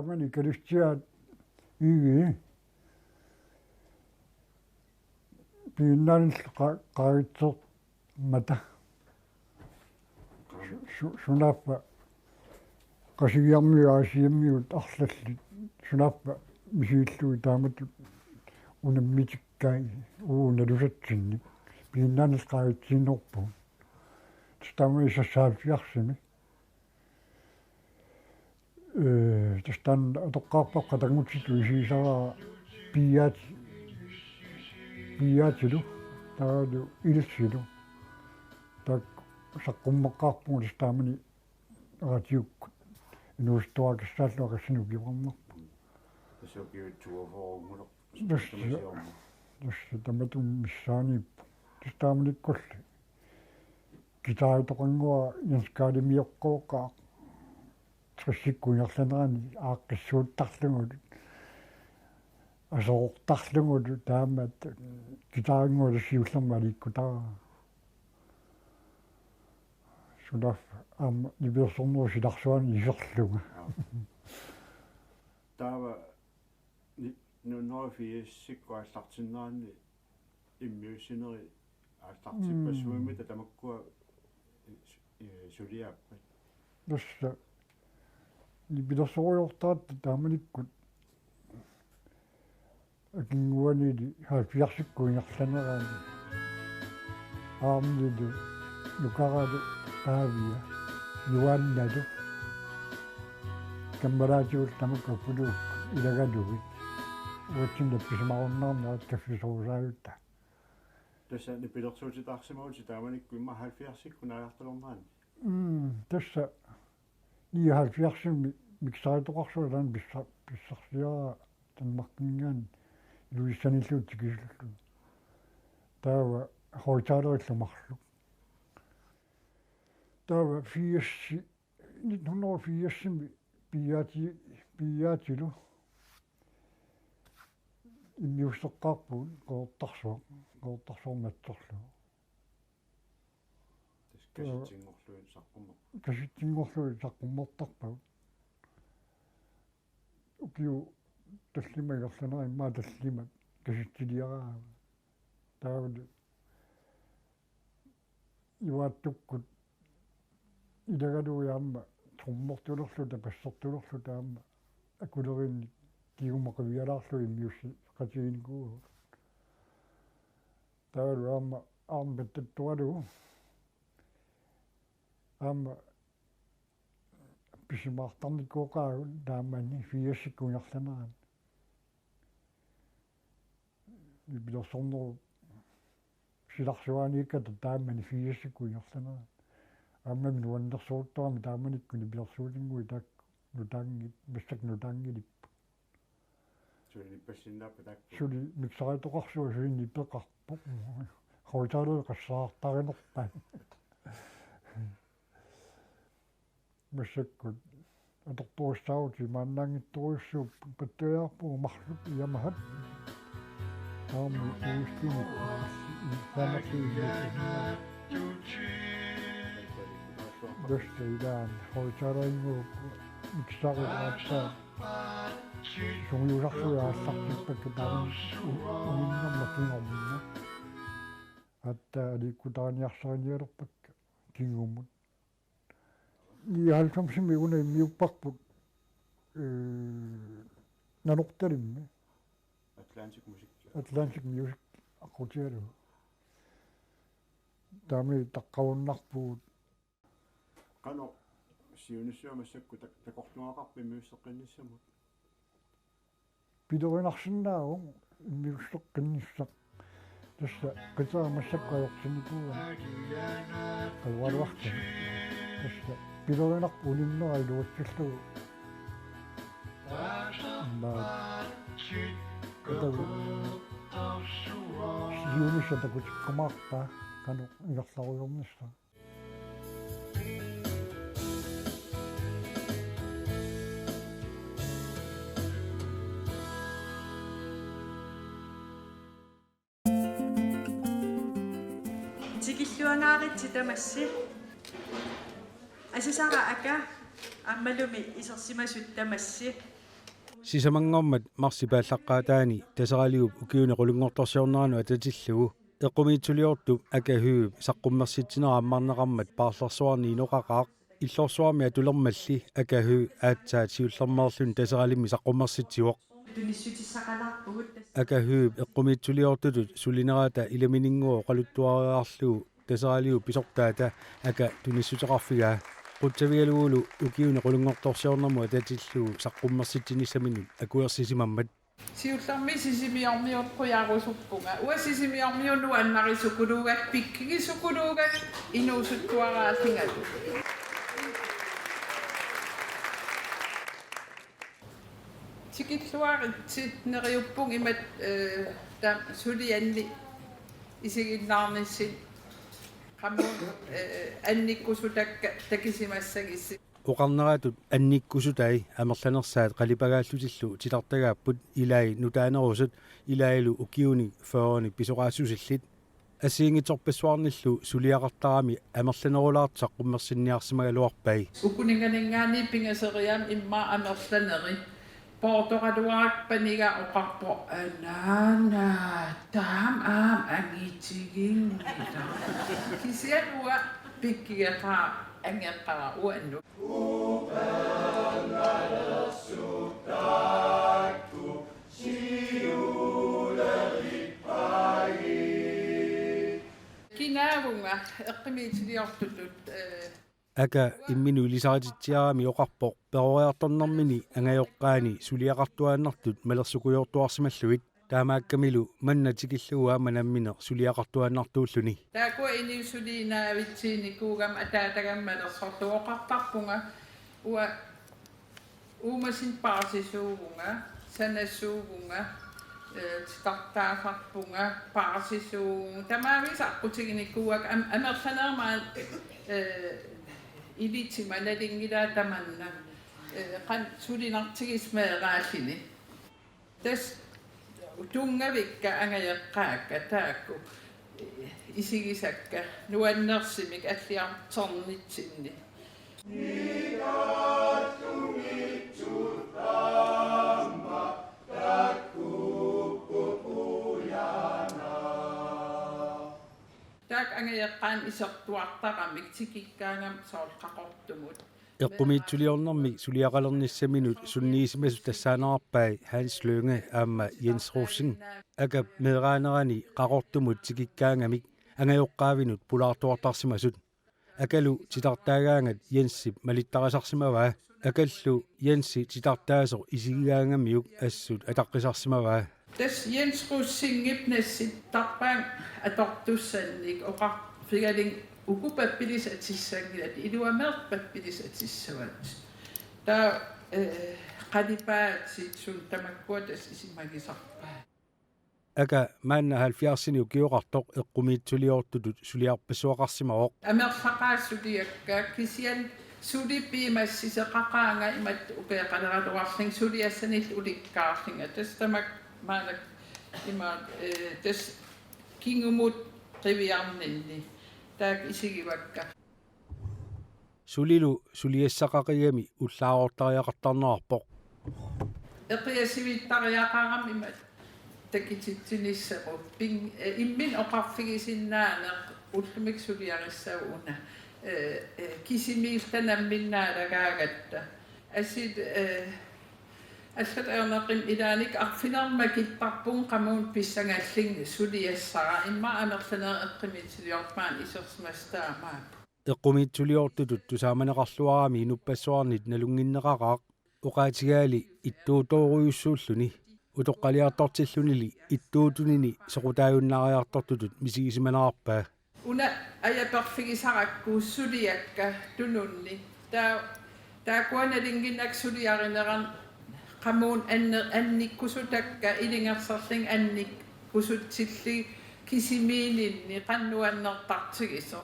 таамани калустиаат иви пииннаанил qaavitsoq mata sunaappa qasigiarmiu aasiammiut арлаллит sunaappa мисииллуи тааматут унаммитиккай налусатсинни пииннаанил qaavitsinnerpu таамаа исассааффиарсими тастан атоққарпақ қатангутситу исисараа пиаатилу таалу илсилу так саққуммаққарпугу тастаамани аратиукку инуустуакиссааллуақассину киварнарпу тасокиутсуафорунгуло тасса таматум миссаанииппу тастааманиккулли гитаартоқангуа янскаалимиоққооққаа триссиккуиарланерани ааққиссууттарлугут асооқтарлугут таамат гитаарингула сиуллермаликкутаа судаф ниберсорнуу силарсуани исерлуга таава нунофииссиккуаллартиннеранни иммиуссинери ааллартиппассуимита тамаккуа сулиааппат тасса ниберсориортаат тааманиккут акингуанили хаалфиарсиккуингерланераани аамнилу лукаралу таавия юанналу камбараатиул тамаккаппулу илагалугит уатсинда писмаарнаарнаат каффисоусааютта тасса нипилерсуутитаарсимаути тааманикку имма хаалфиарсиккунааяарталорнаани тасса хаалфиарсимми миксаатоқарсуалаан писсарсиара танмаркингаан луиссаниллуут тикисуллу таава хойтаалериллумарлу таава фиасси 1980 пиаатилу иммиуссеққарпуут коортарсуарматсорлу каситтингорлуин саққуммертарпагут укиу таллимагерланера иммаа таллима каситтилиараа таавалу юааттуккут илагалуяамма труммортулерлу тапассертулерлу таамма акулеринни кигумақавиалаарлу иммиусси qatiginikuu таавалу аамбаттуалу аама писимаартарниккооqaagu таамаани фиассиккунгерланерaan нибилерсорнеру силарсуааниикката таамаани фиассиккунгерланерaan ааммами нуаннерсууттарами тааманикку нибилерсуулингуи таак нутаангит массак нутаангилиппу сули миксаратоқарсуа суинни пеқарпу хойтаалу қассаартаринерпаа массаккут аторпуустаути мааннаангитторуйуссууп паттуяарпу марлуп иамахат аами уустини санакииссина дэстэйдан хойтаалаингуу миксаратаа сумиусарсуя ааллартиппакку таами униннэрмакингорминна атта аликкутааниарсариниалерпакка кингуммут иалкамсими уна миуппарпут нанорталимми Atlantic Music аккутиалу таами таққавуннарпуут қано сиунissуамассакку такортуақарпи миуссеққинниссамут пидоринарсиннааву миуссеққинниссақ тасса қитаамассаккаёрсиникууа қалвалуарта тасса пидоринарпу униннера илуутсиллугу сиунисса такутиккумаарпаа кану илерларуйорнисса тикиллуангааrit тамасси асисара ака аммалуми исерсимасут тамасси Sisamangormat marsipaallaqaataani tasaraliup ukiunequlungortorsiorneranu atatillugu eqqumiitsuliortu akahyuup saqqummersitineraammarneqarmat paarlarsuarni inoqaqaaq иллорсуарми атулермалли акаһу аатсаат сиуллермерлун тасералимми саққуммерситсиуоқ акаһууп эққумиитсулиортутут сулинераата иламинингуо қалуттуариарлугу тасералиу писортаата ака туниссутеқарфигаа қутсавигалугулу укиуне қулунгорторсиорнэрму ататиллугу саққуммерситсиниссаминут акуерсисимаммат сиуллерми сисимиормиорпуярусуппунга уа сисимиормиунну аннарисукулуугак пиккигисукулуугак инуусуттуарааллингату тикиллуаритси нериуппун имат та сулианни исигиннаарниссит qammun annikkusutакка такисимассагисси оқарнераатут анниккусутай амерланерсаат қалипагааллутиллу тилартагааппут илаи нутаанерусут илаилу укиуни фоони писоқаассусиллит асиингиторпассуарниллу сулиақартарами амерланерулаартақ қуммерсинниарсимагалуарпай укунинганингаани пингасериам имма амерланери портоқалуаракпанига оқарпо анаана таам аам ангитигингита кисиануа пиккигеқаа ангеққара уанну кинаавунга эққимиитилиортутут ака иммину илисаратитсиарами оқарпоқ перориарторнэрмини ангайоққаани сулиақартуааннартут малерсукуйортуарсималлуит таамааккамилу маннатикиллуа манамминер сулиақартуааннартууллуни таакуа иниусулинаавитсиникуугам атаатагаммалерсорлуоқартарпунга уа уумасин паасисуугунга санассуугунга тартаасарпунга паасисуугун тамаависаққутигиникууак амерланермаат илитсиманалингилаа таманна қан сулинартигисмеэрааллини тас тунгавикка ангаяққаакка таакку исигисакка нуаннерсимик аллиарторнитсинни таак ангаяққаан исертуартарамик тикиккаангам соолқақортумут эққумиитсулиорнэрми сулиақалерниссаминут сунниисимасу тассаанерарпай Hans Lønge аама Jens Rosing ака меэраанерани қақортумут тикиккаангамик ангайоққаавинут пулаартуартарсимасут акалу титартаагаангат Jenssip малиттарисарсимаваа акаллу Jenssi титартаасо исигигаангамиук ассут атаққисарсимаваа тас Jens Rosing ипнассит тарпаан атортуссанник оқар фигалин укупаппилисатиссангилат илуамеэрпаппилисатиссават таа қалипаатсит сун тамаккуатас исимагисарпаа ака маанна 70-сини укиоқартоқ эққумиитсулиортутут сулиарпассуақарсимаоқ амерлақаассулиакка кисиан сулиппиимассисеқақаанга имат упеқалератуарлин сулиассанил уликкаарлинга тас тамак маанак имаат тас кингумут қивиарнинни таак исигивакка сулилу сулиассақақиами уллааортариақартарнерарпоқ эқиасивиттариақарам имат такититсиниссақу пин иммин оқарфигисиннаанеқ уллумик сулиариссауна кисимиилтанамминнаалагаагатта асит ассат аернеқим илааник арфинермакиттарпун қамуун писсангааллинг сулиассара имма амерланер эққимитсилиортмаан исерсмастаамаап эққумиитсулиортутут тусааманеқарлуарами инуппассуарнит налунгиннеқараақ оқаатигаали иттуутооруйуссууллуни утоққалиартортиллунили иттуутунини соқутааюннаариартортутут мисигисиманаарпаа уна аяперфигисаракку сулиакка тунунни таакуаналингинак сулиаринеран qammuun annikkusutакка илингерсерлин анник кусутсилли кисимиилинни qannuannertartigiso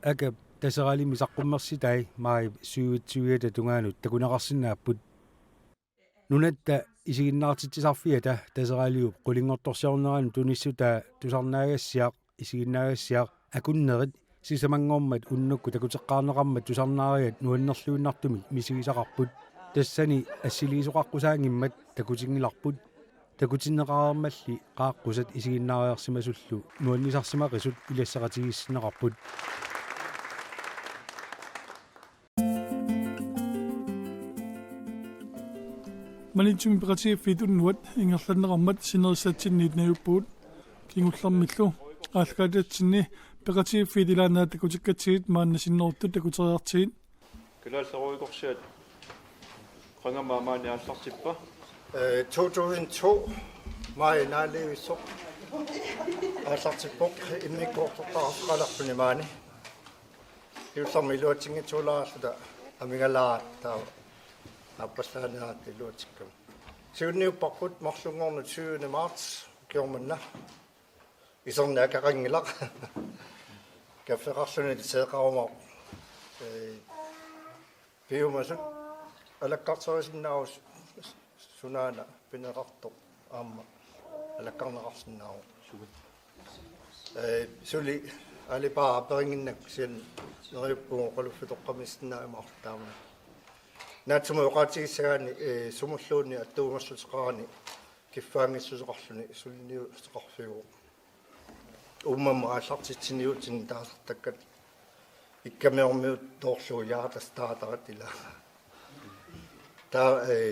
ака тасералими саққуммерситай маи сюитсуиата тунгаанут такунеқарсинааппут нунатта исигиннаартитсисарфиата тасералиуп qulingortorsiorneranu tunissuta tusarnaagassiaq исигиннаагассиақ акуннерит сисамангормат уннукку такутеққарнеқармат тусарнаариат нуаннерлуиннартуми мисигисақарпут тассани ассилиисоқарқусаангиммат такутингиларпут такутиннеқарермалли qaаққусат исигиннаариарсимасуллу нуаннисарсимақисут илассақатигиссинеқарпут Manitsumi peqatigiffituunnuat ingerlanneqarmat sinerissatsinniit najuppuut kingullarmillu аалкаататсинни пеқатигиффит илаанаат такутиккатсигит мааннасиннерутtu такутериартигит килааллеруйкорсиат қангамаамаани ааллартиппа 2002 май наалевиссоқ ааллартиппоқ иммиккоортоққараққаларпуни маани иуллармилуатингитсуулаарсута амигалаа таа аппассаанаат илуатиккам сиунниуппарпут марлунгорну 20 марts киорманна исорнаакақангилақ каффеқарлуни тисеэқарумаа пиумасут алаккарсорисиннаавус сунаана пинеқартоқ аама алаккарнеқарсиннааву сули алипаа перингиннак сиан нериуппуго қалуффитоққамиссиннаамаартаама наатсума оqaатигиссагаани сумуллуунни аттуумассутеқарани киффаангиссусеқарлуни сулниусеқарфигу уммама ааллартитсиниутин таасартаккат иккамеормиут торсуу яатастаатарат ила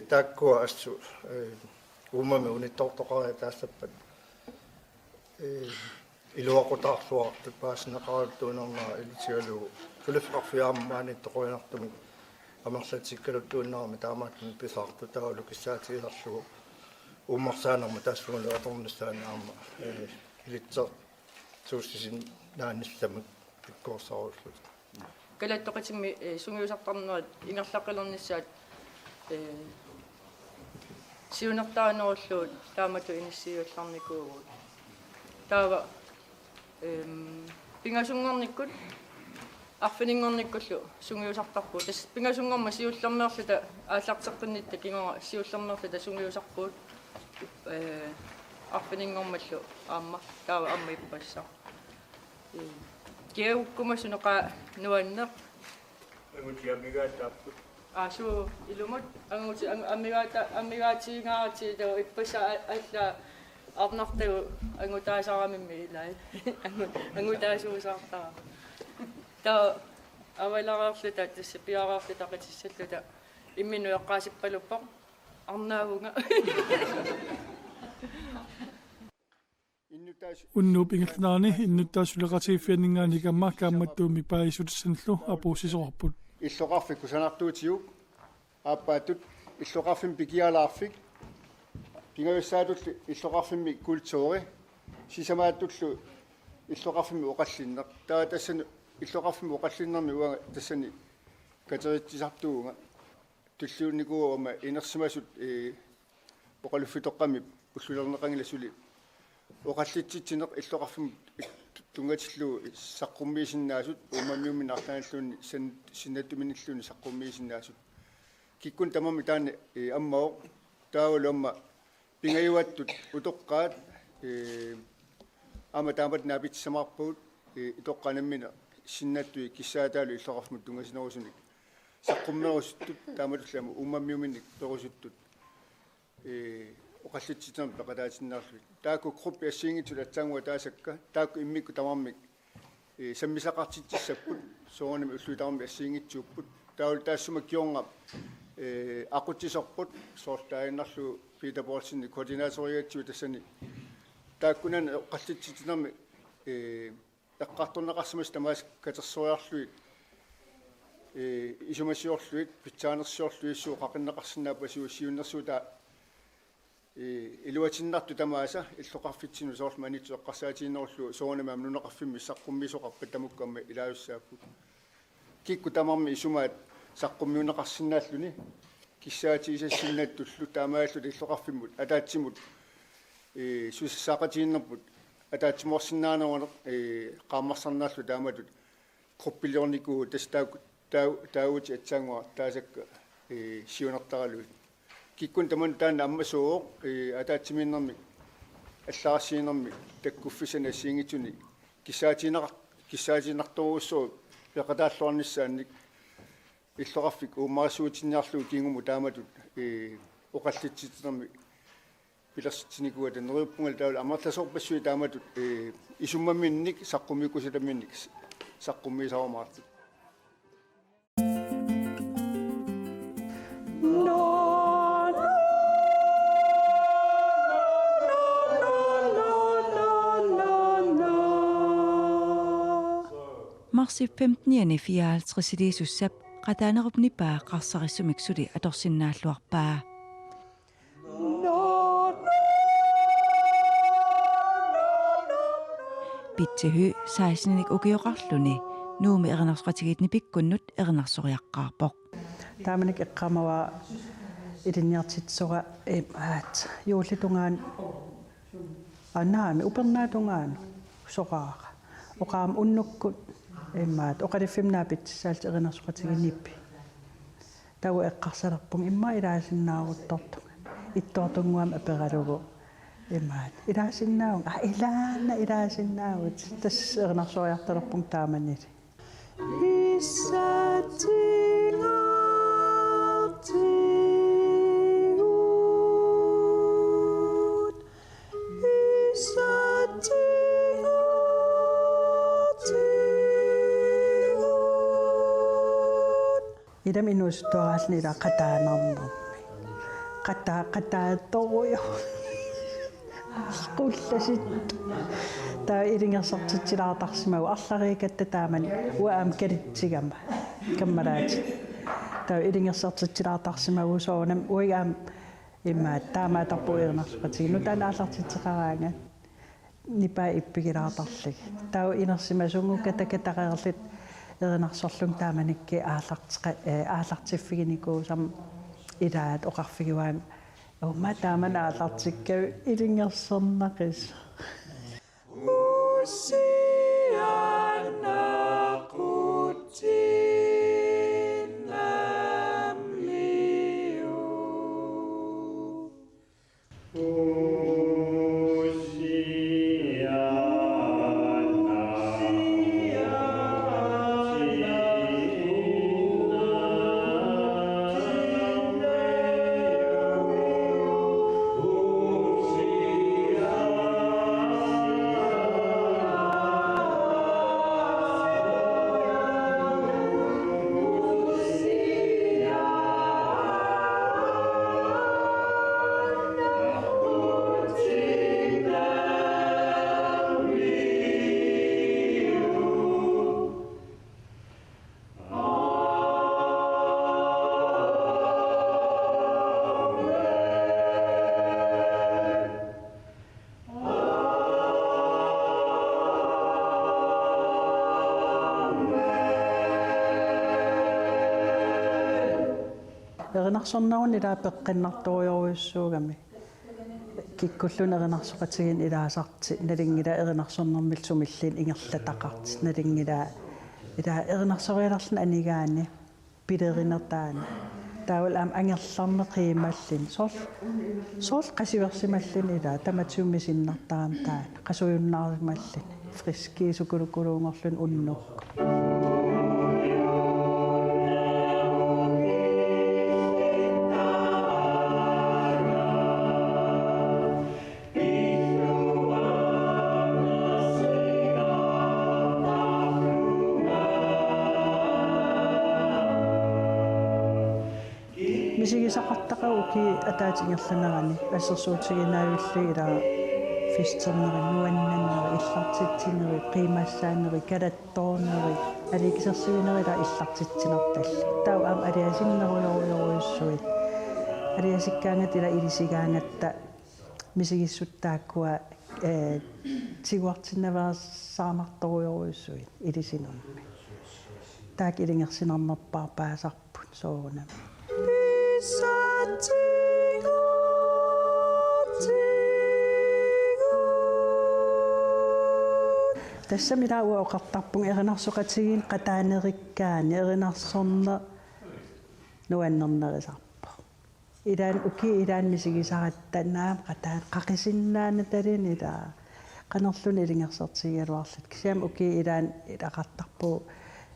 тааккуа ассу уммама униттортоқараа таассаппат илуақутаарсуартут пааснеқаралтуунернаа илитигалуу сулиффеқарфиааммаани тоқуинартуми амерлатиккалуттууннаарми таамааттун писаарту таалу киссаатигиларлугу уммарсаанерма таассугулу аторнссаанаама илитсер суустисин нааннилламут пиккуорсаруllут калаттоқатимми сунгиусартарнуат ингерлаққилернissaат сиунертаанеруллуут таамату иниссиулларникуугут таава пингасунгорниккут арфинингорниккуллу сунгиусартарпуу тас пингасунгорма сиуллермеерлута ааллартеққиннитта кингора сиуллермеерлута сунгиусарпуут арфинингормаллу аама таава амма иппассаа геуккумасунеқа нуаннеқ агутиамигаатааппут асу илумат ангути аммигаатигаарати таа иппаса алла арнартагу ангутаасарамимми илай ангутаасуусаартаа таа авалараарлута тасса пиараарлута qatissallута имминуэққаасиппалуппақ арнаавунга уннууп ингерлнаани иннуттаасулеқатигиффианнингаани камма каамматтууми паисутсанлу апуусисоқарпут иллоқарфик кусанартуутиук ааппаатут иллоқарфим пикиалаарфик пингависсаатуллу иллоқарфимми культуори сисамааттуллу иллоқарфимми оқаллиннеқ таа тассану иллоқарфимми оқаллиннерми уага тассани катеритсисартуунга туллуунникууама инерсимасут оқалуффитоққами уллулернеқангиласули оқаллитситсинеқ иллоқарфим тунгатиллуу саққуммиисиннаасут умамиумми наартааналлуунни синнаттуминиллуунни саққуммиисиннаасут киккун тамами таани аммао таавалуамма пингаюаттут утоққаат ама таамат наапитсамаарпуут итоққанаммина синнаттуи киссаатаалу иллоқарфмут тунгасинерусуник саққуммерусуттут таамалуллама умамиуминник перусуттут оқаллитситам пеқалаатиннаарлуит таакку группи ассиингитсул атсаангуа таасакка таакку иммикку тамармик саммисақартитсиссаппут соонами уллуитарми ассиингитсууппут таул таассума киорнга ақутсисорпут соорлаайннарлу Peter Bolsini координаториатсуу тассани тааккунан оқаллитситинерми эққартунеқарсимас тамаас катерсуаарлуит исумассиорлуит питсаанерсиорлуиссуу қақиннеқарсиннаапа сиуссиуннерсуута илуатиннарту тамааса иллоқарфитсину соорлманитсу эққарсаатииннеруллу соонама амнунеқарфимми саққуммисоқарпа тамуккамма илаависсааппут кикку тамарми исумаат саққуммиунеқарсинааллуни киссаатигисассиннаттуллу таамааллу иллоқарфиммут атаатсимут суссаақатииннерпут атаатсиморсиннаанерунеқ qaammarsarnaаллу тааматут группилиорникуу таавути атсаангуа таасакка сиунертаралуит киккун таман таана аммасуу атаатсимииннерми аллаарсиинерми таккуффисана сиингитуни киссаатинерторуссуу пеқатааллуарниссаанник иллоqarfik uummarisuutinnarluu kiingummu taamatut oqallitsitnermi pilarsitsinikuwa taneriuppungal taula amarlasorpassui taamatut isummaminnik saqqumikusilaminnik saqqummiisaramaartut Marsi 15. Iliisussap qataanerupnipaa qarsarissumik atorsinnaalluarpaa. Pitsehy 16 ukioqarluni nuumi erinarsuqatigitni pikkunnut erinarssoriaqqaarpoq. Taamanik eqqamawa ilinniartitsora juullitungaan annaami upernaatungaan soqaaqa oqaam unnukkut immaat oqalifimnaa pitsaalti erinarsuqatiginnippi tawa eqqarsalerpung imma ilaasinnaaruttortuga ittoortunguam aperalugu immaat ilaasinnaawun ilaasinnaawut tass erinarsuariartalerpung taamanili idam inustuaralni ila qataanernermi qataattoruyo qullasit taa ilingersartitsilaartarsimagu arlariikatta taamani uaam kalitsigama kammalaati taa ilingersartitsilaartarsimagu soonam uigaam immaat taamaatarpu erinarsuqatigi nutaanaallartitseqaraanga nipaa ippigilaatarligi taa inersimasungu katakataqerlit erinarsorlung taamanikki aallartiffiginikuusam ilaat oqarfigiwaam umma taaman aallartikka ilingersornaqis erinarsornaun ila peqqinartoriuissuugami kikkullun erinarsuqatigin ilaasarti nalingila erinarsornermil sumillin ingerlataqarti nalingila ila erinarsorialarlun anigaani pilerinertaani taawal am angerlarneqiimallin sool qasiversimallin ila tamatiummisinnertaam taan qasuyunnaarmallin friski sukulukuluungorlun unnukku misigisaqartaqauki ataatingerlanerani assersuutiginaavilli ila fisterneri nuannanneri illartitsineri qiimassaaneri kalattoorneri alikisersigineri ila illartitsinertalli tau am aliasinneruyoriuissuit aliasikkaangat ila ilisigaangatta misigissuttaakkua tiguartinnaversaanartoruyoriuissuit ilisinermi taak ilingersinernerpaa paasarput soonam tässä mitä uoqartarpung erinarsuqatigin qataanerikkaani erinarsorner nuannernerisarpo ilaan misigisaratta naam qataan qaqisinnaana talin ila qanerlun ilingersertigialuarlut kisiam ilaan ilaqartarpu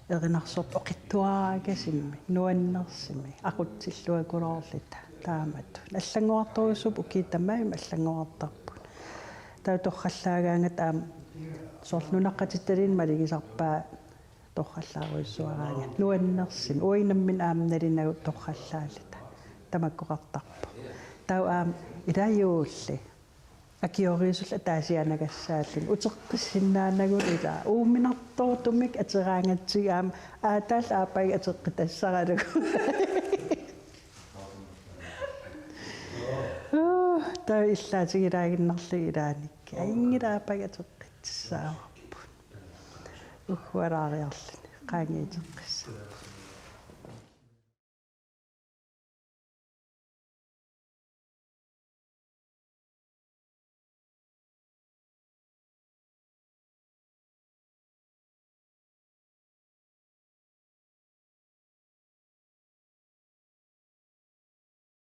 erinarsort oqittuaraakasimmi nuannersimi aqutsilluakulaorlita taamatu аллангуарторюсуп укиитамаим аллангуартарпут таа торхаллаагаангат аама соорлунаққатитталин малигисарпаа торхаллааруиссуараанга нуаннерсими уинаммин аамналинагу торхаллаалита тамаккоқартарпу таа аама илааюулли акиорисул таасианагассааллин утеққиссиннаанагул ила ууминартортумик атераангатсиг аама аатаал аапай атеққитассаралагу таа иллаатигилаагиннарли илааникки аингилаапай атеққитсааварпу ухуалаариарлини qaangiiteqqissa